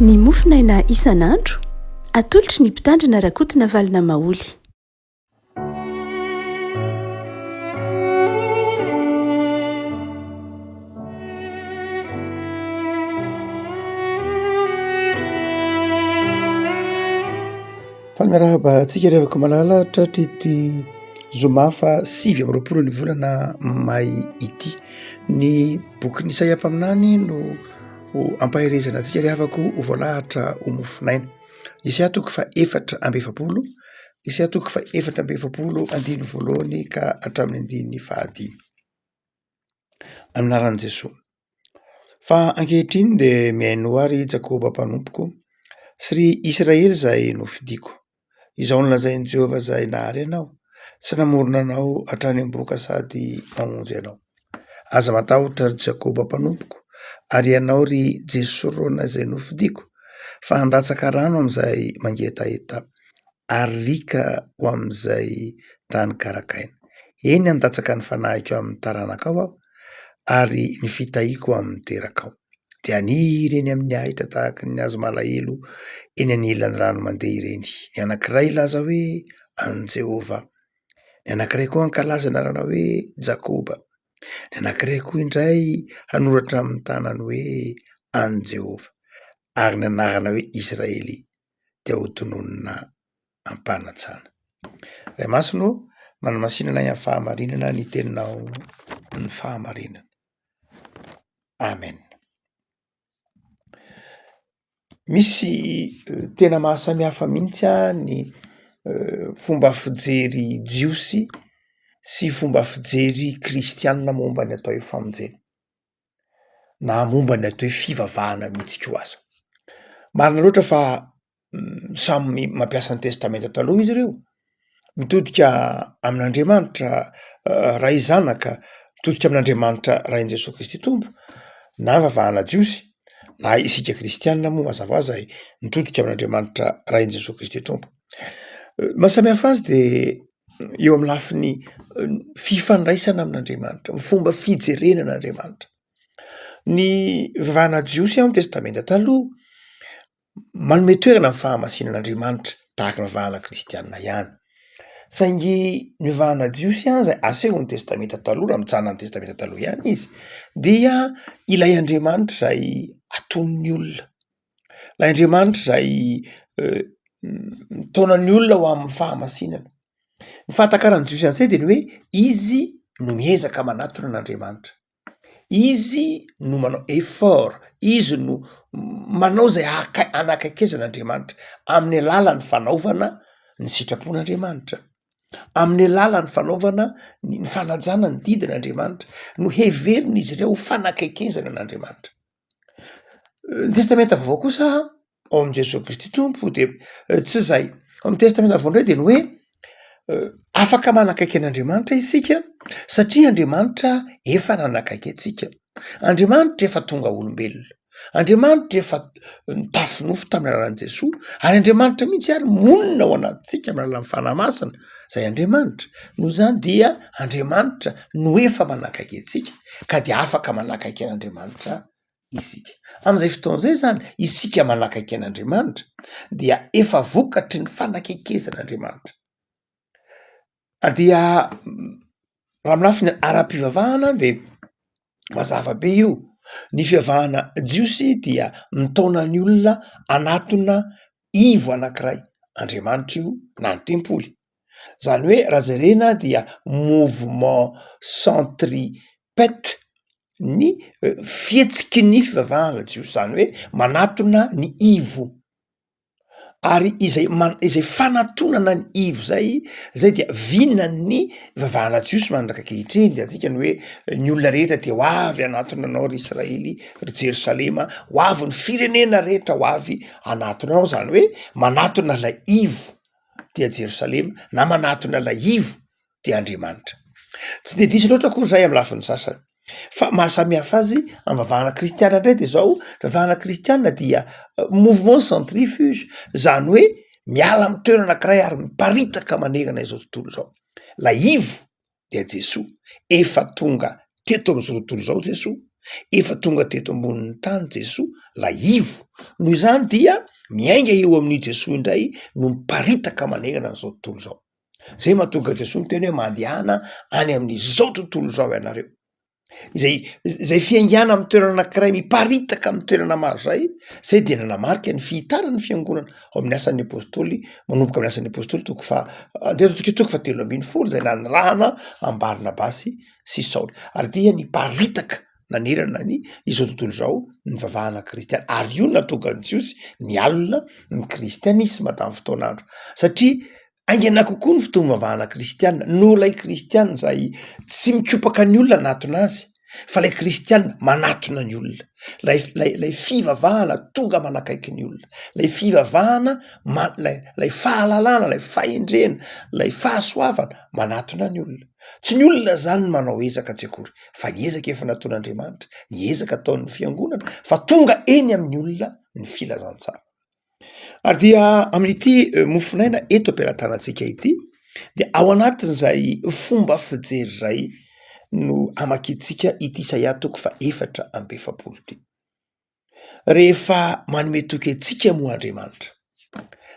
Ny mofinaina isan'andro atolotry ny mpitandrina rakotina valina maoly. Falmiarahaba antsika revaka malala tratry ity zoma fa 20 ny volana may ity. Ny boky ny Isaia mpaminany no ampaherezana antsika rehavako ho voalahatra ho mofinaina. Isaia toko fa 4:20, Isaia toko fa 4:20 andiny voalohany ka hatramin'ny andiny fahadimy. Aminaran'i Jesosy. Fa ankehitriny dia miaino ary Jakoba mpanompoko sy ry Israely izay nofidiko. Izao nolazain'i Jehovah izay nahary anao, tsy namorona anao hatrany am-boka sady mamonjy anao. Aza matahotra ry Jakoba mpanompoko, ary ianao ry Jesorona izay nofidiko, fa handatsaka rano amin'izay mangetaheta, ary rika ho amin'izay tany karakaina. Eny handatsaka ny fanahiko amin'ny taranaka ao, ary ny fitahiako amin'ny teraka ao. Dia haniry eny amin'ny ahitra tahaka ny hazo malahelo eny anilan'ny rano mandeha ireny. Ny anankiray laza hoe an' Jehovah, ny anankiray koa ankalaza anarana hoe Jakoba, ny anankiray koa indray hanoratra amin'ny tanany hoe an' Jehovah, ary ny anarana hoe Israely dia ho tononona ampanatsana. Ray masino manamasinana amin'ny fahamarinana ny teninao ny fahamarinana. Amen. Misy tena mahasamihafa mihitsy ny fomba fijery jiosy sy fomba fijery kristianina momba ny atao hoe famonjena, na momba ny atao hoe fivavahana mihitsy koa aza. Marina loatra fa samy mampiasa ny testamenta taloha izy ireo, mitodika amin'Andriamanitra ray zanaka, mitodika amin'Andriamanitra rain' Jesosy Kristy Tompo, na vavahana jiosy, na isika kristianina moa mazava azy mitodika amin'Andriamanitra rain' Jesosy Kristy Tompo. Mahasamihafa azy dia eo amin'ny lafiny fifandraisana amin'Andriamanitra, ny fomba fijerena an'Andriamanitra. Ny vavahana jiosy amin'ny testamenta taloha manome toerana amin'ny fahamasinan'Andriamanitra tahaka ny vavahana kristianina ihany. Saingy ny vavahana jiosy izay asehon'ny testamenta taloha, raha mijanona amin'ny testamenta taloha ihany izy, dia ilay Andriamanitra izay aton'ny olona, ilay Andriamanitra izay mitaona ny olona ho amin'ny fahamasinana. Ny fahantakaran'ny jiosy an'izay dia ny hoe izy no miezaka manatona an'Andriamanitra, izy no manao effort, izy no manao izay hanakaikezana Andriamanitra amin'ny alalan'ny fanaovana ny sitrapon'Andriamanitra, amin'ny alalan'ny fanaovana ny fanajana ny didin'Andriamanitra, no heverina izy ireo ho fanakaikezana an'Andriamanitra. Ny testamenta vaovao kosa ao amin'i Jesosy Kristy Tompo dia tsy izay. Amin'ny testamenta vaovao indray dia ny hoe afaka manakaiky an'Andriamanitra isika satria Andriamanitra efa nanakaiky antsika. Andriamanitra efa tonga olombelona, Andriamanitra efa tafinofo tamin'ny alalan'i Jesosy, ary Andriamanitra mihitsy ary monina ao anatintsika amin'ny alalan'ny fanahy masina. Izay Andriamanitra noho izany dia Andriamanitra no efa manakaiky antsika, ka dia afaka manakaiky an'Andriamanitra isika. Amin'izay fotoana izay izany isika manakaiky an'Andriamanitra dia efa vokatry ny fanakaikezan'Andriamanitra. Dia raha amin'ny lafiny ara-pivavahana dia mazava be io. Ny fivavahana jiosy dia mitaona ny olona anatona ivo anankiray, Andriamanitra io na ny tempoly. Izany hoe raha jerena dia mouvement centripète ny fihetsiky ny fivavahana jiosy, izany hoe manatona ny ivo, ary izay fanatonana ny ivo zay dia vinan'ny vavahana jiosy manaraka ankehitriny. Dia antsika ny hoe ny olona rehetra dia ho avy anatona anao ry Israely, ry Jerosalema, ho avy ny firenena rehetra ho avy anatona anao, izany hoe manatona ilay ivo dia Jerosalema, na manatona ilay ivo dia Andriamanitra. Tsy dia disy loatra koa izay amin'ny lafiny sasany. Fa mahasamihafa azy amin'ny vavahana kristianina indray dia izao, vavahana kristianina dia mouvement centrifuge, izany hoe miala amin'ny toerana anankiray ary miparitaka manerana izao tontolo izao. Ilay ivo dia Jesosy, efa tonga teto amin'izao tontolo izao Jesosy, efa tonga teto ambonin'ny tany Jesoa la ivo noho izany dia miainga eo amin'ny Jesoa indray no miparitaka manerana n'izao tontolo zao. Zay mahatonga Jesoa miteny hoe mandehana any amin'izao tontolo zao ianareo. Izay fiaingana amin'ny toerana anankiray miparitaka amin'ny toerana maro zay dia nanamarika ny fihitarany fiangonana ao amin'ny asan'ny apôstôly manomboka amin'ny asan'ny apôstôly toko fa 3:10 zay nanirahana am-Barnabasy sy Saoly ary dia niparitaka nanerana ny izao tontolo zao ny vavahana kristiana ary io natonga ny Jiosy ny alina ny kristianisma tamin'ny fotoan'andro satria aingana kokoa ny fotoam-bavahana kristiana no lay kristiana zay tsy mikopaka ny olona anatona azy fa lay kristiana manatona ny olona lay fivavahana tonga manakaiky ny olona lay fivavahana lay fahalalana lay fahendrena lay fahasoavana manatona ny olona tsy ny olona zany manao ezaka tsy akory fa ny ezaka efa nataon'Andriamanitra ny ezaka ataon'ny fiangonana fa tonga eny amin'ny olona ny filazantsara. Ary dia amin'ity mofinaina eto am-pelatanantsika ity dia ao anatin'izay fomba fijery zay no amakitsika ity Isaia 4:7 ity. Rehefa manome toky antsika moa Andriamanitra,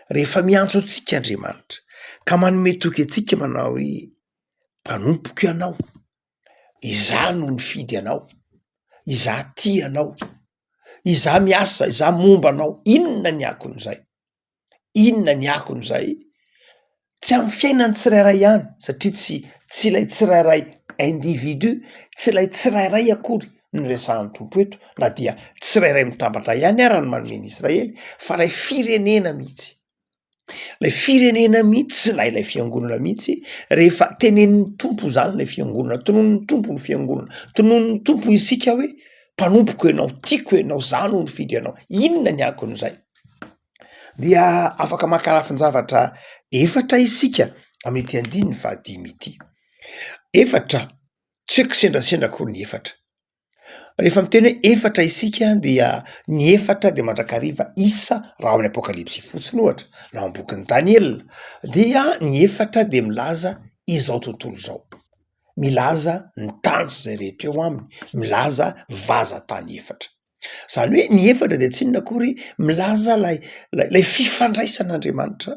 rehefa miantso antsika Andriamanitra ka manome toky antsika manao hoe mpanompoka ianao, izah no nifidy anao, izah tia anao, izah miasa, izah momba anao, inona ny akon'izay? Inona ny akon'izay? Tsy amin'ny fiainany tsirairay ihany satria tsy ilay tsirairay individu, tsy ilay tsirairay akory no resahan'ny tompo eto na dia tsirairay mitambatra ihany ary ny manome Israely fa lay firenena mihitsy. Lay firenena mihitsy tsy lay fiangonana mihitsy rehefa tenenin'ny tompo zany lay fiangonana, tonon'ny tompo ny fiangonana, tonon'ny tompo isika hoe mpanompoko ianao, tiako ianao, zah no nifidy anao. Inona ny akon'izay? Dia afaka maka lafin-javatra efatra isika amin'ity 5 ity. Efatra, tsy haiko sendrasendra koa ny efatra. Rehefa miteny hoe efatra isika dia ny efatra dia mandrakariva isa raha ao amin'ny apokalipsy fotsiny ohatra na ao am-bokin'ny Daniel dia ny efatra dia milaza izao tontolo zao. Milaza ny tany sy zay rehetra eo aminy, milaza vaza-tany efatra. Zany hoe ny efatra dia tsy inona akory milaza lay fifandraisan'Andriamanitra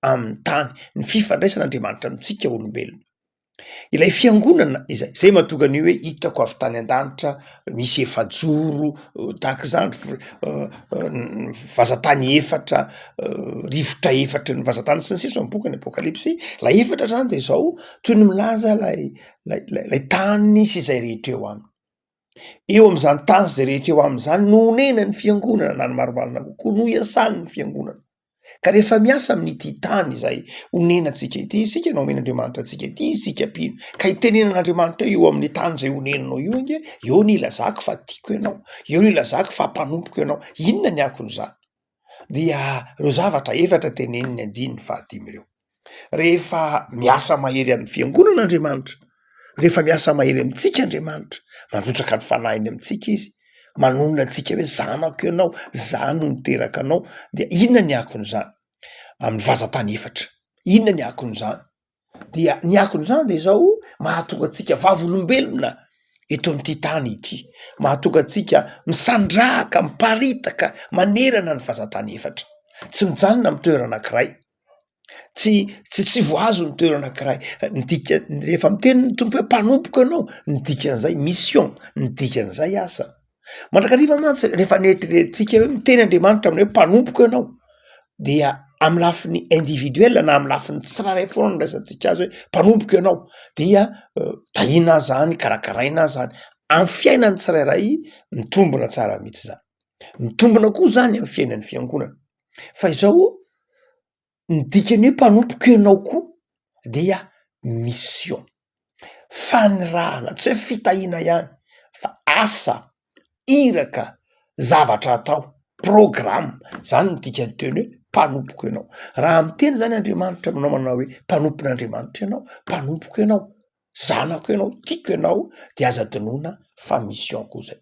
amin'ny tany, ny fifandraisan'Andriamanitra amintsika olombelona. Ilay fiangonana izay mahatonga an'io hoe hitako avy tany an-danitra misy efajoro tahaka izany vazatany efatra, rivotra efatra ny vazatany sy ny sisa ao am-bokin'ny apokalipsy. Lay efatra zany dia izao toy ny milaza lay tany sy izay rehetra eo aminy. Eo amin'izany tany sy izay rehetra eo amin'izany no honena ny fiangonana na ny marimarina kokoa no iasan'ny fiangonana. Ka rehefa miasa amin'ity tany izay honenantsika ity, isika no omen'Andriamanitra antsika ity, isika pino ka itenenan'Andriamanitra eo amin'ny tany izay honenanao io ange, eo ny ilazako fa tiako ianao, eo ny ilazako fa mpanompoko ianao. Inona ny akon'izany? Dia ireo zavatra efatra teneniny 5 ireo. Rehefa miasa mahery amin'ny fiangonan'Andriamanitra, rehefa miasa mahery amintsika Andriamanitra, mandrotsaka ny fanahiny amintsika izy, manonona antsika hoe zanako ianao, zah no niteraka anao, dia inona ny akon'izany? Amin'ny vazatany efatra. Inona ny akon'izany? Dia ny akon'izany dia izao mahatonga antsika vavolombelona eto amin'ity tany ity, mahatonga antsika misandrahaka, miparitaka manerana ny vazatany efatra. Tsy mijanona amin'ny toerana anankiray. Tsy voazo ny toerana anankiray. Rehefa miteny ny tompo hoe mpanompoka ianao, ny dikan'izay mission, ny dikan'izay asa. Mandrakariva mantsy rehefa neritreretintsika hoe miteny Andriamanitra amin'ny hoe mpanompoka ianao dia amin'ny lafiny individuel na amin'ny lafiny tsirairay foana no raisantsika azy hoe mpanompoka ianao dia tahina zany, karakaraina zany amin'ny fiainany tsirairay mitombona tsara mihitsy zany. Mitombona koa zany amin'ny fiainan'ny fiangonana. Fa izao ny dikany hoe mpanompoka ianao koa dia mission, fanirahana, tsy hoe fitahiana ihany fa asa, iraka, zavatra atao, programme, zany ny dikany teny hoe mpanompoko ianao. Raha miteny zany Andriamanitra aminao manao hoe mpanompon'Andriamanitra ianao, mpanompoka ianao, zanako ianao, tiako ianao, dia aza dinoina fa mission koa zay.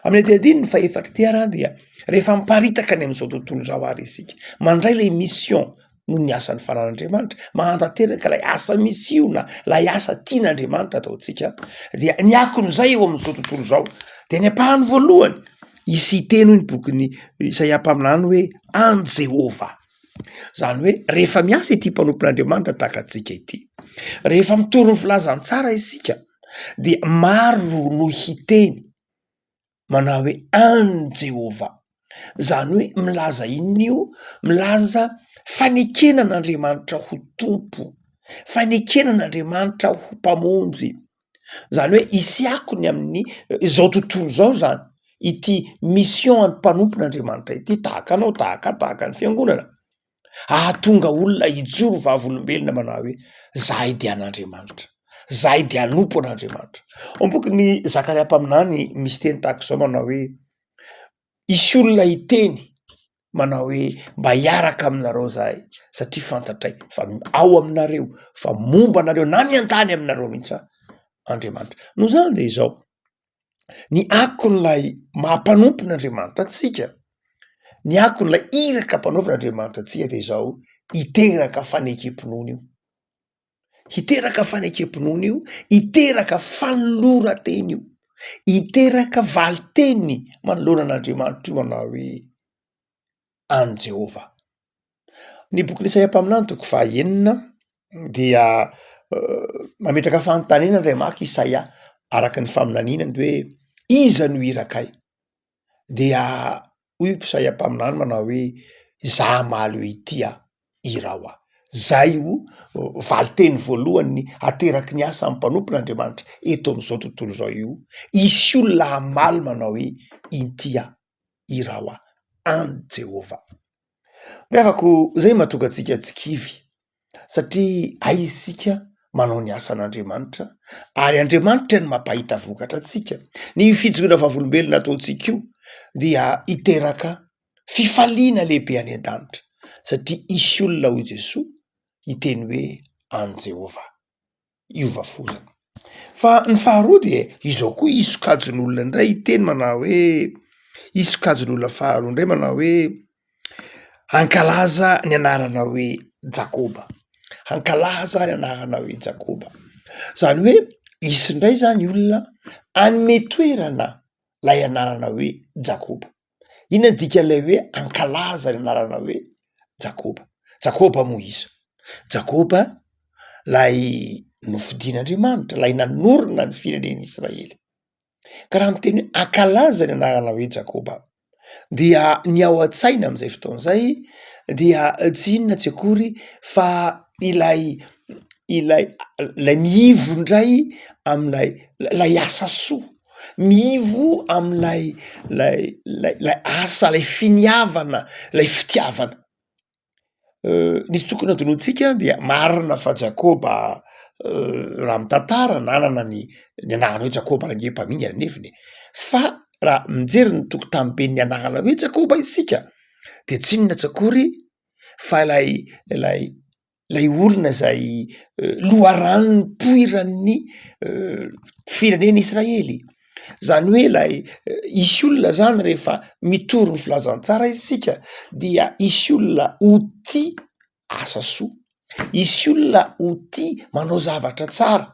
Amin'ny ny faefatra ty ara dia rehefa miparitaka ny amin'izao tontolo zao ary isika, mandray lay mission no ny asan'ny fanan'Andriamanitra, mahantanteraka lay asa misiona, lay asa tian'Andriamanitra ataontsika, dia ny akon'izay eo amin'izao tontolo zao de ny apahany voalohany isy teny hoy ny bokiny Isaia mpaminany hoe an Jehova. Zany hoe rehefa miasa ity mpanompon'Andriamanitra tahaka atsika ity, rehefa mitory ny filazantsara isika, de maro no hiteny manao hoe an Jehova. Zany hoe milaza inona io? Milaza fanekenan'Andriamanitra ho tompo, fanekenan'Andriamanitra ho mpamonjy. Zany hoe isy akony amin'ny zao tontolo zao zany ity mission any mpanompon'Andriamanitra ity, tahaka anao, tahaka ny fiangonana, ahatonga olona hijoro vavolombelona manao hoe zahay dia an'Andriamanitra, zahay dia anompo an'Andriamanitra. Ao bokiny Zakaria mpaminany misy teny tahaka zao manao hoe isy olona hiteny manao hoe mba hiaraka aminareo zahay satria fantatray fa ao aminareo, fa momba anareo na miantany aminareo mihitsy Andriamanitra. No zany de izao ny akon'lay mampanompon'Andriamanitra atsika, ny akon'lay iraka mpanaovan'Andriamanitra atsika de izao hiteraka fanekempinoana io, hiteraka fanekempinoana io, hiteraka fanolora-teny io, hiteraka valiteny manoloana an'Andriamanitra io manao hoe an Jehova. Ny bokin'ny Isaia mpaminany toko fahaenina dia mametraka fanontaniana indray maka Isaia araka ny faminaninany hoe iza no irakay. Dia hoy Isaia mpaminany manao hoe za maly hoe ity irao aho. Zay io valiteny voalohany ateraky ny asa amin'ny mpanompon'Andriamanitra eto amin'izao tontolo zao io. Isy olona hamaly manao hoe ity irao aho an Jehova. Rehafako zay mahatonga antsika tsikivy satria aisika manao ny asan'Andriamanitra ary Andriamanitra ny mampahita vokatra atsika. Ny fijoroana vavolombelona ataontsika io dia hiteraka fifaliana lehibe any an-danitra satria isy olona hoy Jesoa hiteny hoe an Jehova iova fozana. Fa ny faharoa de izao koa isokajin'olona indray hiteny manao hoe isokajin'olona faharoa indray manao hoe hankalaza ny anarana hoe Jakoba, hankalaza ny anarana hoe Jakoba. Zany hoe isy indray zany olona anome toerana lay anarana hoe Jakoba. Inona dikan'ilay hoe hankalaza ny anarana hoe Jakoba? Jakoba moa iza? Jakoba lay nofidian'Andriamanitra, lay nanorina ny firenen'i Israely. Ka raha miteny hoe hankalaza ny anarana hoe Jakoba dia ny ao an-tsaina amin'izay fotoan'izay dia tsy inona tsy akory fa ilay miivo indray am'lay asa soa, miivo am'lay asa, lay finiavana, lay fitiavana. Nisy tokony adonontsika dia marina fa Jakoba raha mitantara nanana ny anarana hoe Jakoba rangem-paminga ny aneviny, fa raha mijery ny toko tamin'ny ny anarana hoe Jakoba isika de tsy inona tsy akory fa lay olona zay loharan'ny poiran'ny fireneny Israely. Zany hoe isy olona zany rehefa mitory ny filazantsara isika dia isy olona ho tia asa soa, isy olona ho tia manao zavatra tsara,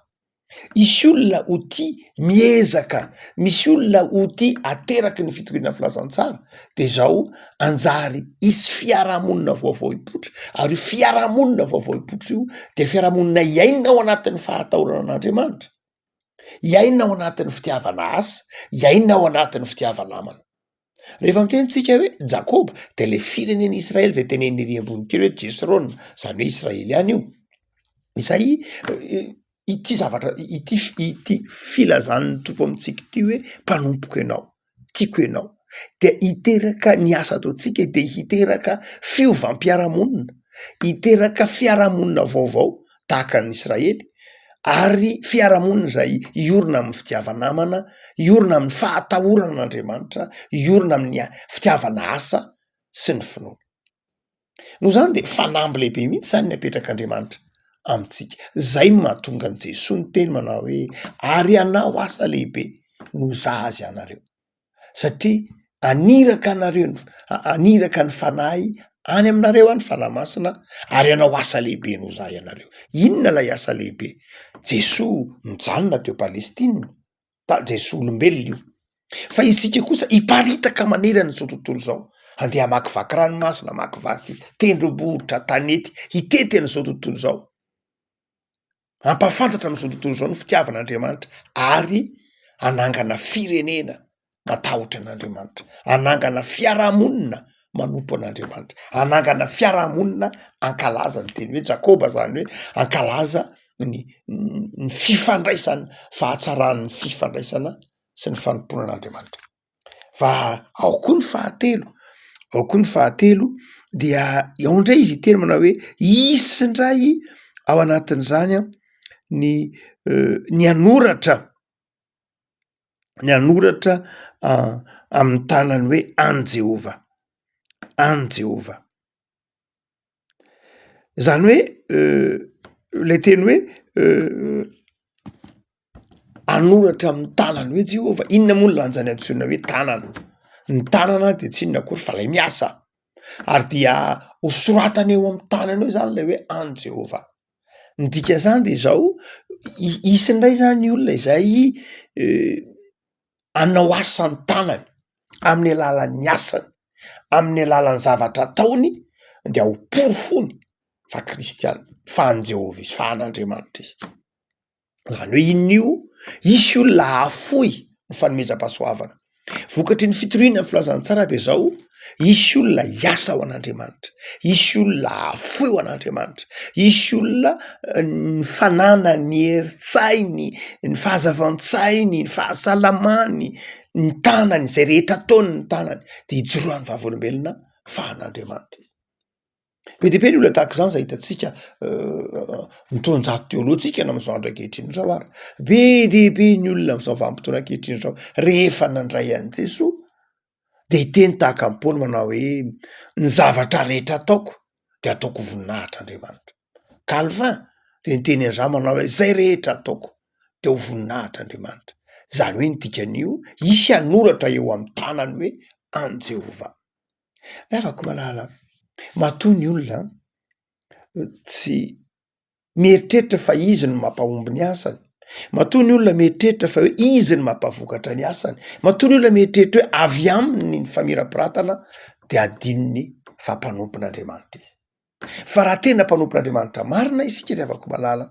isy olona ho tia miezaka, misy olona ho tia ateraky ny fitoriana filazantsara. De zao anjary isy fiarahamonina vaovao ipotra, ary fiarahamonina vaovao ipotra io de fiarahamonina iaina ao anatin'ny fahatahorana an'Andriamanitra, iaina ao anatin'ny fitiavana asa, iaina ao anatin'ny fitiavana namana. Rehefa mitentsika hoe Jakoba de le fireneny Israely zay tenen'ny ery ambony kely hoe Jesrona, zany hoe Israely ihany io. Izay ity zavatra ity filazan'ny tompo amintsika ity hoe mpanompoko ianao, tiako ianao, de hiteraka ny asa ataontsika de hiteraka fiovam-piarahamonina, hiteraka fiarahamonina vaovao tahaka ny Israely, ary fiarahamonina zay iorina amin'ny fitiavanamana, iorina amin'ny fahatahorana an'Andriamanitra, iorina amin'ny fitiavana asa sy ny finoana. No zany de fanamby lehibe mihitsy zany ny apetrak'Andriamanitra amintsika. Zay mahatonga an' Jesoa ny teny manao hoe ary anao asa lehibe no zahazy anareo, satria aniraka anareo, aniraka ny fanahy any aminareo any fanahy masina, ary anao asa lehibe no zahay anareo. Inona lay asa lehibe? Jesoa mijanona teo Palestina, Jesoa olombelona io, fa isika kosa hiparitaka manerana zao tontolo zao, andeha hamakivaky ranomasina, hamakivaky tendrombohitra, tanety, hitety an'izao tontolo zao, hampafantatra am'izao tontolo zao ny fitiavan'Andriamanitra ary anangana firenena matahotra an'Andriamanitra, anangana fiarahamonina manompo an'Andriamanitra, anangana fiarahamonina ankalaza ny teny hoe Jakoba zany hoe ankalaza ny fifandraisana, fahatsaran'ny fifandraisana sy ny fanompona an'Andriamanitra. Fa ao koa ny fahatelo dia ao indray izy teny manao hoe isy indray ao anatin'izany ny anoratra amin'ny tanany hoe any Jehova, zany hoe le teny hoe anoratra amin'ny tanany hoe Jehova. Inona moa ny lanjany antsoina hoe tanana? Ny tanana de tsy inona akory fa lay miasa, ary dia hosoratana eo amin'ny tanany eo zany lay hoe any Jehova. Ny dika zany de zao isy indray zany ny olona izay anao asan'ny tanany amin'ny alalan'ny asany, amin'ny alalan'ny zavatra ataony, de ao porofony fa kristiana, fa any Jehova izy, fa an'Andriamanitra izy. Zany hoe inona io? Isy olona afoy ny fanomezam-pahasoavana. Vokatry ny fitoriana ny filazantsara de zao, isy olona hiasa ao an'Andriamanitra, isy olona afoy ao an'Andriamanitra, isy olona ny fanana ny herin-tsainy, ny fahazavan-tsainy, ny fahasalamany, ny tanany, izay rehetra ataony ny tanany de hijoroan'ny vavolombelona fa an'Andriamanitra. Be de be ny olona tahaka zany zay hitantsika mitonjato teolojika na am'izao andro ankehitriny zao ary. Be de be ny olona am'izao vanim-potoana ankehitriny zao rehefa nandray an'i Jesoa de hiteny tahaka ny Paoly manao hoe ny zavatra rehetra ataoko de ataoko voninahitr'Andriamanitra. Calvin de niteny an'izany manao hoe zay rehetra ataoko de ho voninahitr'Andriamanitra. Zany hoe ny dikan'io isy anoratra eo amin'ny tanany hoe any Jehova. Afaka malala matoa ny olona tsy mieritreritra fa izy no mampahomby ny asany, matoa ny olona mieritreritra fa hoe izy ny mampavokatra ny asany, matoa ny olona mieritreritra hoe avy aminy ny famirapiratana de adinony fa mpanompon'Andriamanitra izy. Fa raha tena mpanompon'Andriamanitra marina isika ry havako malala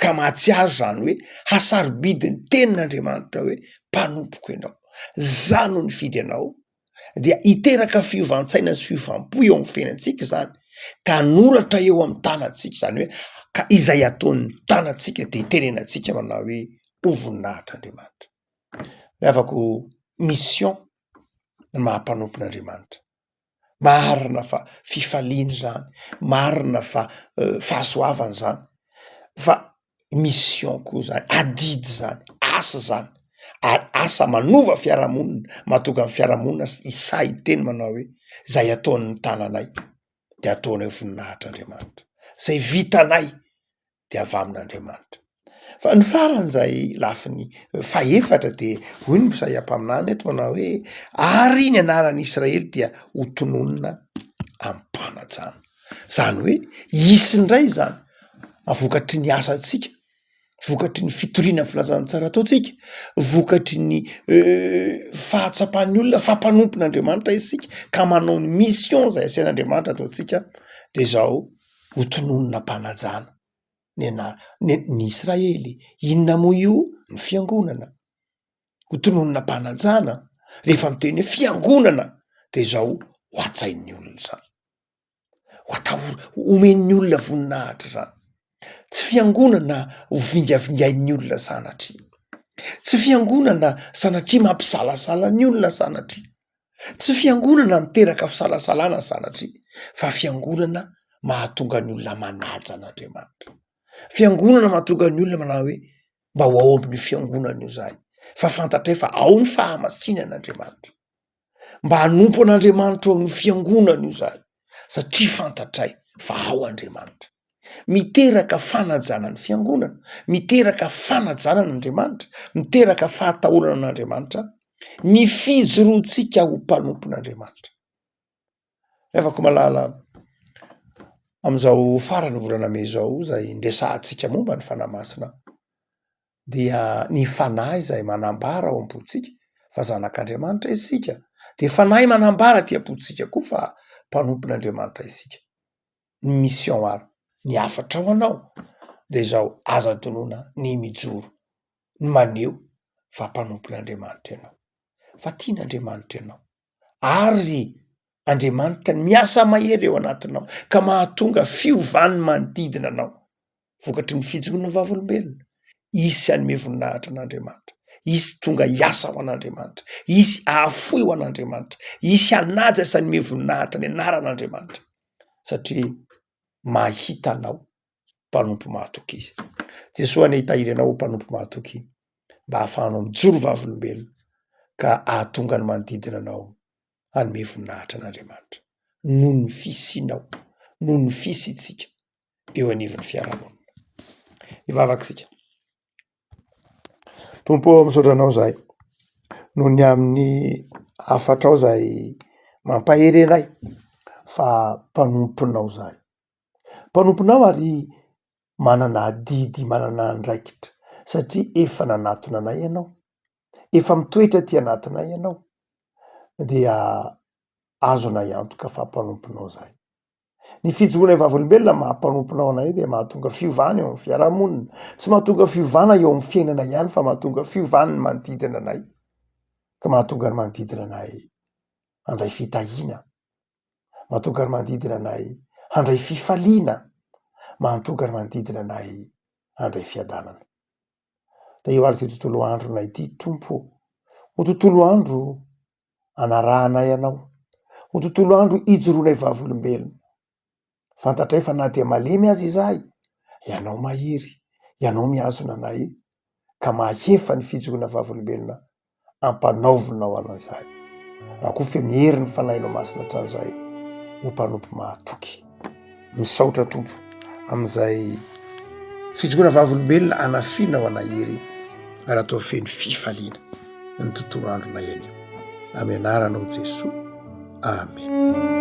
ka mahatsiaro zany hoe hasarobidy ny tenin'Andriamanitra hoe mpanompoko ianao, zany no nifidy anao, dia hiteraka fiovantsaina sy fiovampo eo amin'ny fiainantsika zany, ka anoratra eo amin'ny tanantsika zany hoe ka izay ataon'ny tanantsika de hitenenantsika manao hoe ho voninahitr'Andriamanitra. Ravako mission ny mahampanopin'Andriamanitra. Marina fa fifaliany zany, marina fa fahasoavany zany, fa mission koa zany, adidy zany, asa zany, ary asa manova fiarahamonina, mahatonga ny fiarahamonina isa hiteny manao hoe zay ataon'ny tananay de ataonay voninahitr'Andriamanitra, zay vitanay de avy amin'Andriamanitra. Fa ny faran'izay lafiny faefatra de hoy ny Isaia mpaminany eto manao hoe ary ny anaran'ny Israely dia ho tononona am-panajana. Zany hoe isy indray zany avokatry ny asantsika, vokatry ny fitoriana filazantsara ataotsika, vokatry ny fahatsapan'ny olona fampanopin'Andriamanitra isika ka manao ny mission zay asian'Andriamanitra ataotsika de zao ho tononona mpanajana ny Israely. Inona moa io? Ny fiangonana. Ho tononona mpanajana rehefa miteny hoe fiangonana de zao ho atsain'ny olona zany, ho omen'ny olona voninahitra zany. Tsy fiangonana ho vingavingain'ny olona sanatria, tsy fiangonana sanatria mampisalasala ny olona sanatria, tsy fiangonana miteraka fisalasalana sanatria, fa fiangonana mahatonga ny olona manaja an'Andriamanitra, fiangonana mahatonga ny olona manao hoe mba ho ao amin'ny fiangonana io zahay, fa fantatray fa ao ny fahamasinan'Andriamanitra, mba hanompo an'Andriamanitra ao amin'ny fiangonana io zahay, satria fantatray fa ao Andriamanitra. Miteraka fanajana ny fiangonana, miteraka fanajana n'Andriamanitra, miteraka fahatahorana an'Andriamanitra ny fijoroantsika ho mpanompon'Andriamanitra. Revako malala am'izao farany volana May zao zay ndresahantsika momba ny fanahy masina dia ny fanahy izay manambara ao am-pontsika fa zanak'Andriamanitra isika de fanahy manambara tiapotsika koa fa mpanompon'Andriamanitra isika ny mission ary ny afatra ao anao de zao aza donona ny mijoro ny maneho fa mpanompon'Andriamanitra ianao fa tian'Andriamanitra ianao ary Andriamanitra ny miasa mahery eo anatinao ka mahatonga fiovany manodidina anao vokatry ny fijoroana vavolombelona isy anome voninahitra an'Andriamanitra isy tonga hiasa ho an'Andriamanitra isy ahafoy ho an'Andriamanitra isy hanaja sy hanome voninahitra ny anaran'Andriamanitra satria mahita anao mpanompo mahatoky izy. Jesosy any hitahiry anao mpanompo mahatoky mba hahafahanao mijoro vavolombelona ka ahatonga ny manodidina anao hanome voninahitra an'Andriamanitra noho ny fisianao noho ny fisitsika eo anivon'ny fiarahamonina. Ivavakisika. Tompo misaotra anao zahay noho ny amin'ny afatrao zay mampahery anay fa mpanomponao zahay mpanomponao ary manana adidy manana andraikitra satria efa nanatona anay ianao efa mitoetra ty anatinay ianao dia azo anay antoka fa mpanomponao zahay. Ny fijoroana vavolombelona mahampanomponao anay dia mahatonga fiovana eo amin'ny fiarahamonina tsy mahatonga fiovana eo amin'ny fiainana ihany fa mahatonga fiovana ny manodidina anay ka mahatonga ny manodidina anay handray fitahiana mahatonga ny manodidina anay handray fifaliana mahatonga ny manodidina anay handray fiadanana. Da io ary ty tontolo andro nay ty Tompo ho tontolo andro anarahanay anao ho tontolo andro ijoroanay vavolombelona fantatray fa na dia malemy azy izahay ianao mahery ianao miazona anay ka mahefa ny fijoroana vavolombelona ampanaovinao anao izahay raha koa fe mihery ny fanahinao masina hatran'izay ho mpanompo mahatoky misaotra Tompo am'izay fijoroana vavolombelona anafinao anahery ary atao feno fifaliana ny tontolo andro na ianio amin'ny anaranao Jesosy. Amen.